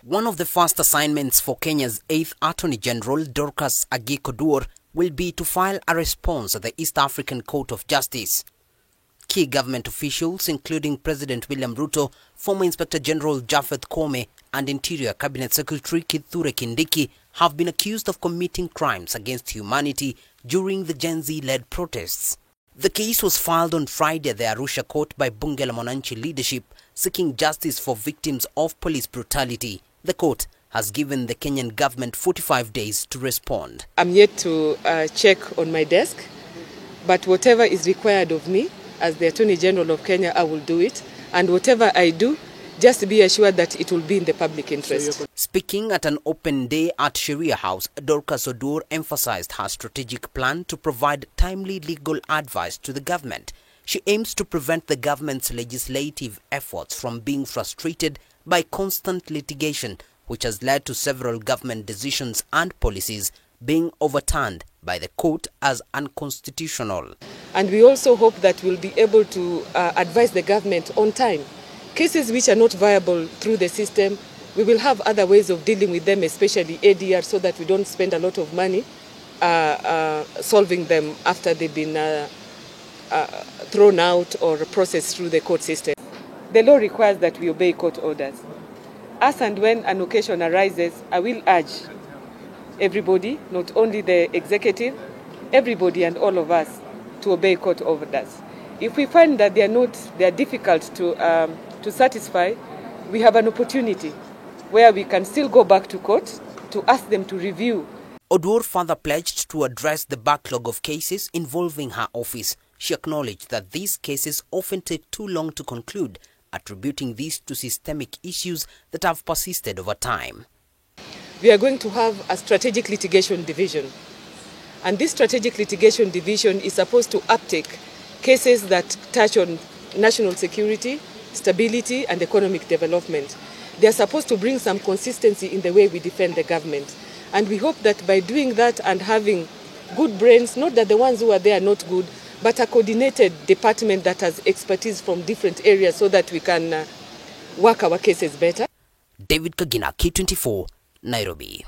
One of the first assignments for Kenya's 8th Attorney General Dorcas Oduor will be to file a response at the East African Court of Justice. Key government officials, including President William Ruto, former Inspector General Japhet Koome, and Interior Cabinet Secretary Kithure Kindiki, have been accused of committing crimes against humanity during the Gen Z-led protests. The case was filed on Friday at the Arusha court by Bunge la Mwananchi leadership, seeking justice for victims of police brutality. The court has given the Kenyan government 45 days to respond. I'm yet to check on my desk, but whatever is required of me as the Attorney General of Kenya, I will do it. And whatever I do, just be assured that it will be in the public interest. Speaking at an open day at Sharia House, Dorcas Oduor emphasized her strategic plan to provide timely legal advice to the government. She aims to prevent the government's legislative efforts from being frustrated by constant litigation, which has led to several government decisions and policies being overturned by the court as unconstitutional. And we also hope that we'll be able to advise the government on time. Cases which are not viable through the system, we will have other ways of dealing with them, especially ADR, so that we don't spend a lot of money solving them after they've been thrown out or processed through the court system. The law requires that we obey court orders. As and when an occasion arises, I will urge everybody, not only the executive, everybody and all of us, to obey court orders. If we find that they are difficult to satisfy, we have an opportunity where we can still go back to court to ask them to review. Oduor further pledged to address the backlog of cases involving her office. She acknowledged that these cases often take too long to conclude, attributing these to systemic issues that have persisted over time. We are going to have a strategic litigation division. And this strategic litigation division is supposed to uptake cases that touch on national security, stability, and economic development. They are supposed to bring some consistency in the way we defend the government. And we hope that by doing that and having good brains, not that the ones who are there are not good, but a coordinated department that has expertise from different areas so that we can work our cases better. David Kagina, K24, Nairobi.